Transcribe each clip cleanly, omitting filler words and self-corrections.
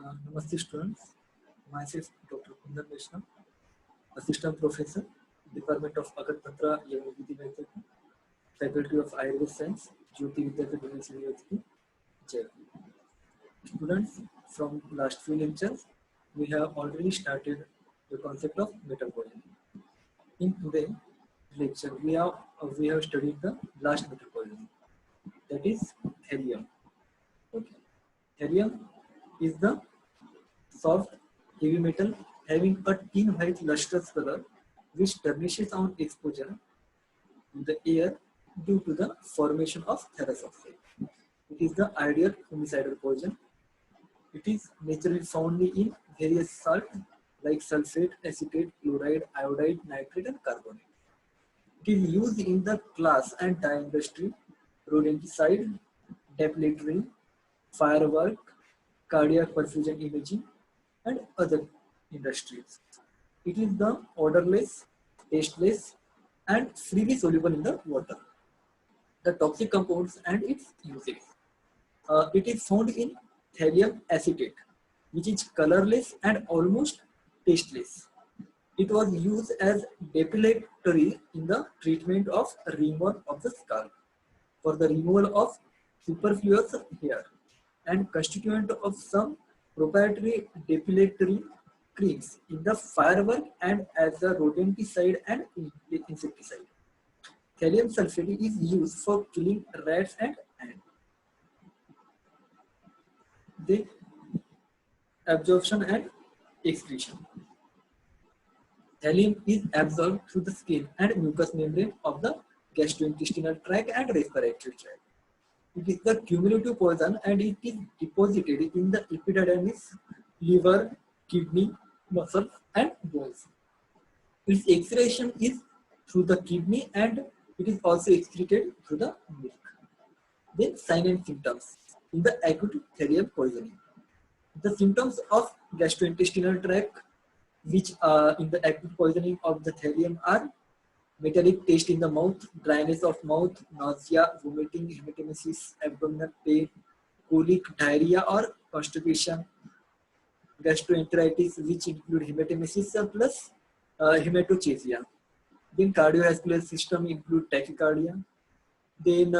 Namaste students, myself Dr. Kundan Vaishnav, Assistant Professor, Department of Agatpatra, Yamagiti, Faculty of Ayurvedic Science, Jyoti Vidyapeeth University, Jaipur. Students, from last few lectures, we have already started the concept of metabolism. In today's lecture, we have studied the last metabolism, that is helium. Okay. Helium is the soft, heavy metal having a tin white lustrous color which tarnishes on exposure to the air due to the formation of ferrous oxide. It is the ideal homicidal poison. It is naturally found in various salts like sulfate, acetate, chloride, iodide, nitrate, and carbonate. It is used in the glass and dye industry, rodenticide, depilatory, firework, cardiac perfusion imaging, and other industries. It is the odorless, tasteless, and freely soluble in the water. The toxic compounds and its uses. It is found in thallium acetate, which is colorless and almost tasteless. It was used as depilatory in the treatment of ringworm of the scalp, for the removal of superfluous hair, and constituent of some proprietary depilatory creams in the firework and as a rodenticide and insecticide. Thallium sulfate is used for killing rats and ants. The absorption and excretion. Thallium is absorbed through the skin and mucous membrane of the gastrointestinal tract and respiratory tract. It is the cumulative poison and it is deposited in the epididymis, liver, kidney, muscles, and bones. Its excretion is through the kidney and it is also excreted through the milk. Then signs and symptoms in the acute thallium poisoning. The symptoms of gastrointestinal tract, which in the acute poisoning of the thallium, are metallic taste in the mouth, dryness of mouth, nausea, vomiting, hematemesis, abdominal pain, colic, diarrhea or constipation, gastroenteritis, which include hematemesis plus hematochezia. Then cardiovascular system include tachycardia. Then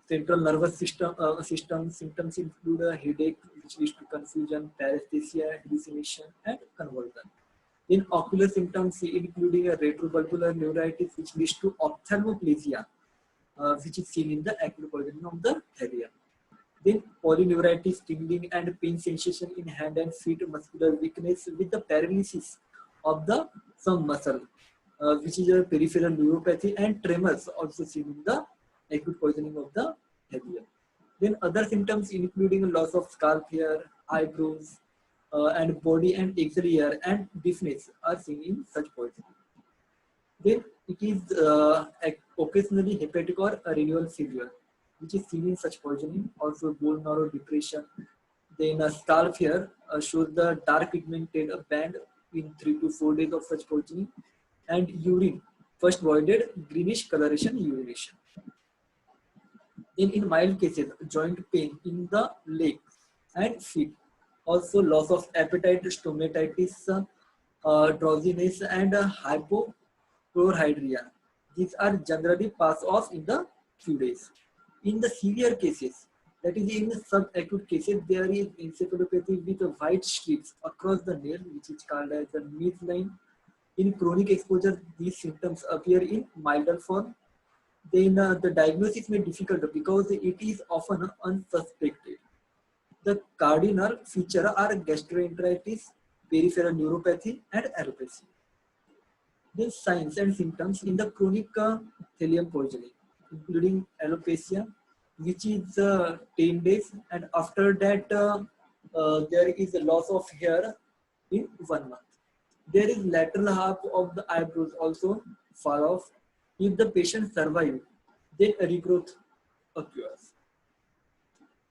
central nervous system symptoms include a headache, which leads to confusion, paresthesia, hallucination, and convulsion. In ocular symptoms, including a retrobulbar neuritis, which leads to ophthalmoplegia, which is seen in the acute poisoning of the thallium. Then polyneuritis, tingling and pain sensation in hand and feet, muscular weakness with the paralysis of the some muscle, which is a peripheral neuropathy, and tremors also seen in the acute poisoning of the thallium. Then other symptoms including loss of scalp hair, eyebrows, and body and axial hair and deafness are seen in such poisoning. Then it is occasionally hepatic or renal failure, which is seen in such poisoning. Also bone marrow depression. Then scalp hair shows the dark pigmented band in 3 to 4 days of such poisoning, and urine first voided greenish coloration urination. Then in mild cases, joint pain in the legs and feet. Also loss of appetite, stomatitis, drowsiness, and hypochlorhydria. These are generally pass off in the few days. In the severe cases, that is in subacute cases, there is encephalopathy with white streaks across the nail, which is called as the Meads line. In chronic exposure, these symptoms appear in milder form. Then the diagnosis may be difficult because it is often unsuspected. The cardinal features are gastroenteritis, peripheral neuropathy, and alopecia. The signs and symptoms in the chronic thallium poisoning, including alopecia, which is 10 days, and after that there is a loss of hair in 1 month. There is lateral half of the eyebrows also fall off. If the patient survives, then a regrowth occurs.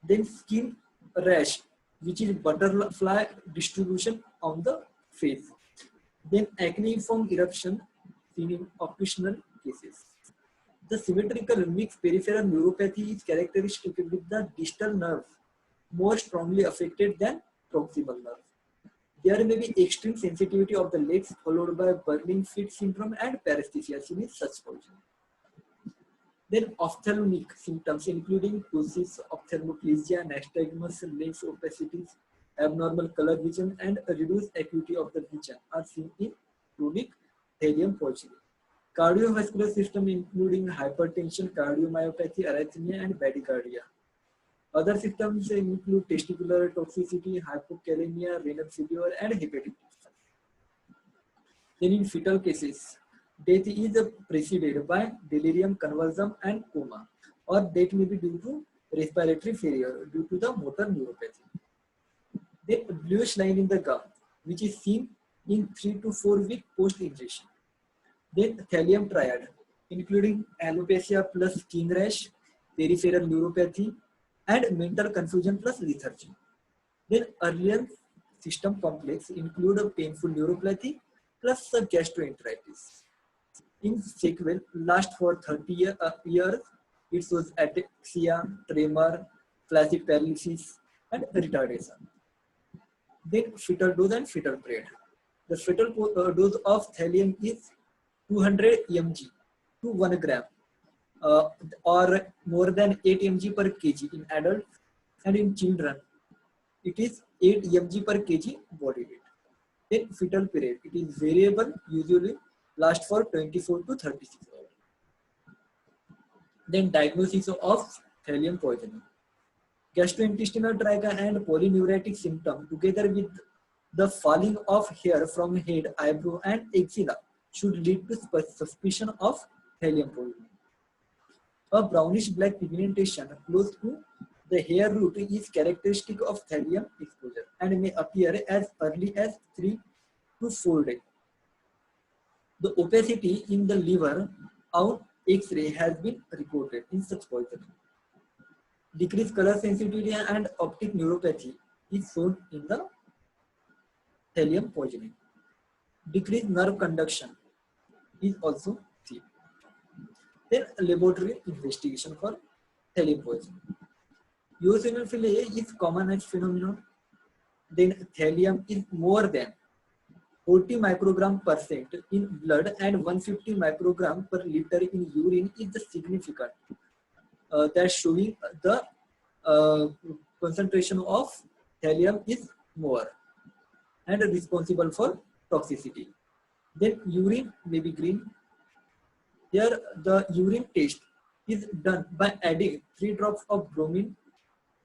Then skin rash, which is butterfly distribution on the face. Then acneiform eruption seen in occasional cases. The symmetrical mixed peripheral neuropathy is characteristic with the distal nerve more strongly affected than proximal nerve. There may be extreme sensitivity of the legs followed by burning feet syndrome and paresthesia seen in such poisoning. Then ophthalmic symptoms including ptosis, ophthalmoplegia, nystagmus, lens opacities, abnormal color vision, and a reduced acuity of the vision are seen in chronic thallium poisoning. Cardiovascular system including hypertension, cardiomyopathy, arrhythmia, and bradycardia. Other systems include testicular toxicity, hypokalemia, renal failure, and hepatitis. Then in fetal cases, death is preceded by delirium, convulsion, and coma, or death may be due to respiratory failure due to the motor neuropathy. Then bluish line in the gum, which is seen in 3 to 4 weeks post-injection. Then thallium triad, including alopecia plus skin rash, peripheral neuropathy, and mental confusion plus lethargy. Then earlier system complex include a painful neuropathy plus gastroenteritis. In sequel, last for 30 years, it shows ataxia, tremor, flaccid paralysis, and retardation. Then fetal dose and fetal period. The fetal dose of thallium is 200 mg to 1 gram or more than 8 mg per kg in adults, and in children it is 8 mg per kg body weight. Then fetal period, it is variable, usually last for 24 to 36 hours. Then diagnosis of thallium poisoning. Gastrointestinal trachea and polyneuritic symptom together with the falling of hair from head, eyebrow, and axilla should lead to suspicion of thallium poisoning. A brownish black pigmentation close to the hair root is characteristic of thallium exposure and may appear as early as 3 to 4 days. The opacity in the liver on X-ray has been reported in such poisoning. Decreased color sensitivity and optic neuropathy is shown in the thallium poisoning. Decreased nerve conduction is also seen. Then laboratory investigation for thallium poisoning. Eosinophilia is common as phenomenon. Then thallium is more than 40 microgram% in blood and 150 microgram per liter in urine is the significant. That's showing the concentration of thallium is more and responsible for toxicity. Then urine may be green. Here the urine test is done by adding 3 drops of bromine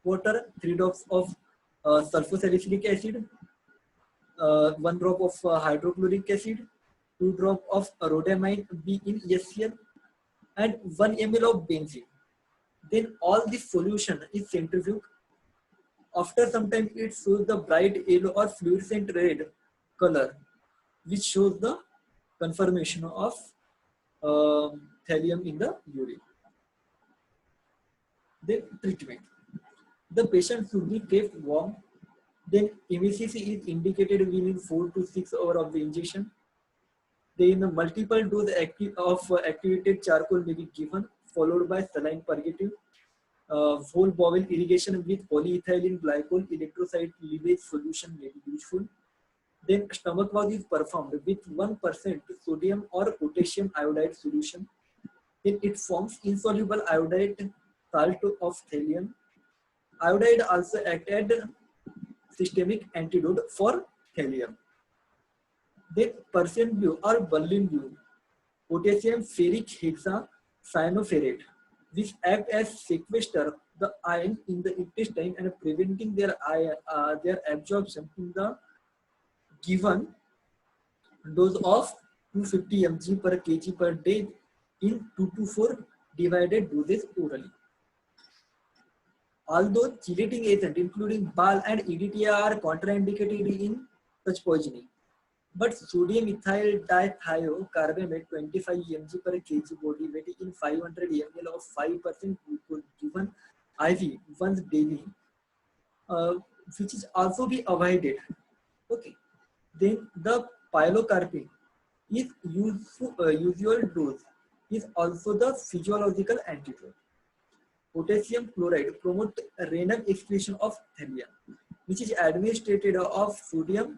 water, 3 drops of sulfosalicylic acid, 1 drop of hydrochloric acid, 2 drops of rhodamine B in HCl, and 1 ml of benzene. Then all this solution is centrifuged. After some time, it shows the bright yellow or fluorescent red color, which shows the confirmation of thallium in the urine. Then treatment. The patient should be kept warm. Then MSCC is indicated within 4 to 6 hours of the injection. Then multiple dose of activated charcoal may be given, followed by saline purgative. Whole bowel irrigation with polyethylene glycol electrolyte leachate solution may be useful. Then stomach wash is performed with 1% sodium or potassium iodide solution. Then it forms insoluble iodide salt of thallium. Iodide also acts as systemic antidote for thallium. Then Persian blue or Berlin blue, potassium ferric hexacyanoferrate, which act as sequester the iron in the intestine and preventing their absorption in the given dose of 250 mg per kg per day in 2 to 4 divided doses orally. Although chelating agent including BAL and EDTA are contraindicated in such poisoning, but sodium ethyl dithiocarbamate 25 mg per kg body weight in 500 ml of 5% glucose given IV once daily, which is also be avoided. Okay. Then the pilocarpine is usual dose is also the physiological antidote. Potassium chloride promotes renal excretion of thallium. which is administered of sodium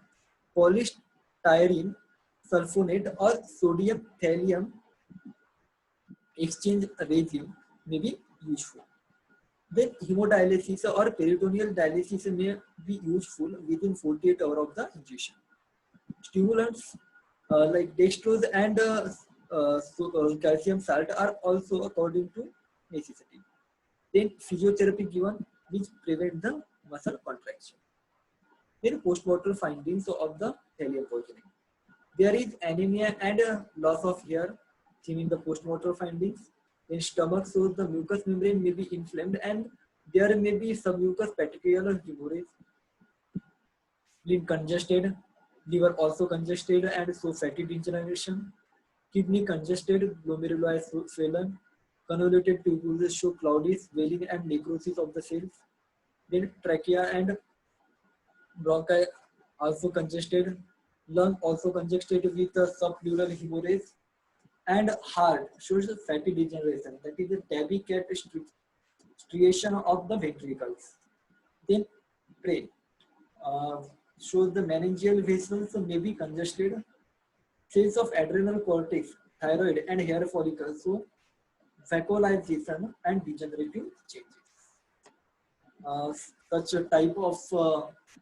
polystyrene sulfonate or sodium thallium exchange regime may be useful. Then hemodialysis or peritoneal dialysis may be useful within 48 hours of the injection. Stimulants like dextrose and calcium salt are also according to necessity. Then physiotherapy given which prevent the muscle contraction. Then postmortem findings of the thallium poisoning. There is anemia and loss of hair seen in the postmortem findings. In stomach shows the mucous membrane may be inflamed and there may be submucous petechial hemorrhage. Spleen congested, liver also congested and so fatty degeneration. Kidney congested, glomeruli swollen, convoluted tubules show cloudy swelling and necrosis of the cells. Then trachea and bronchi also congested, lung also congested with subpleural hemorrhage, and heart shows fatty degeneration, that is the tabby cat striation of the ventricles. Then brain shows the meningeal vessels may be congested, cells of adrenal cortex, thyroid and hair follicles show vacuolization and degenerative changes. Such a type of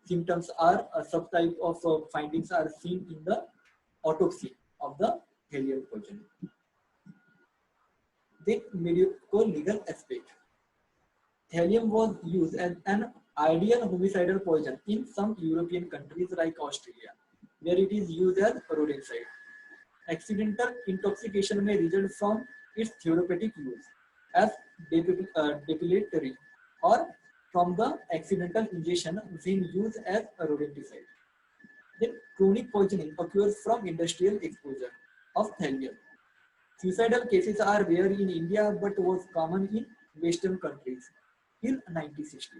symptoms are a subtype of findings are seen in the autopsy of the thallium poisoning. The medical legal aspect. Thallium was used as an ideal homicidal poison in some European countries like Australia, where it is used as rodenticide. Accidental intoxication may result from its therapeutic use as depilatory or from the accidental ingestion when used as a rodenticide. Then chronic poisoning occurs from industrial exposure of thallium. Suicidal cases are rare in India but was common in Western countries till 1960.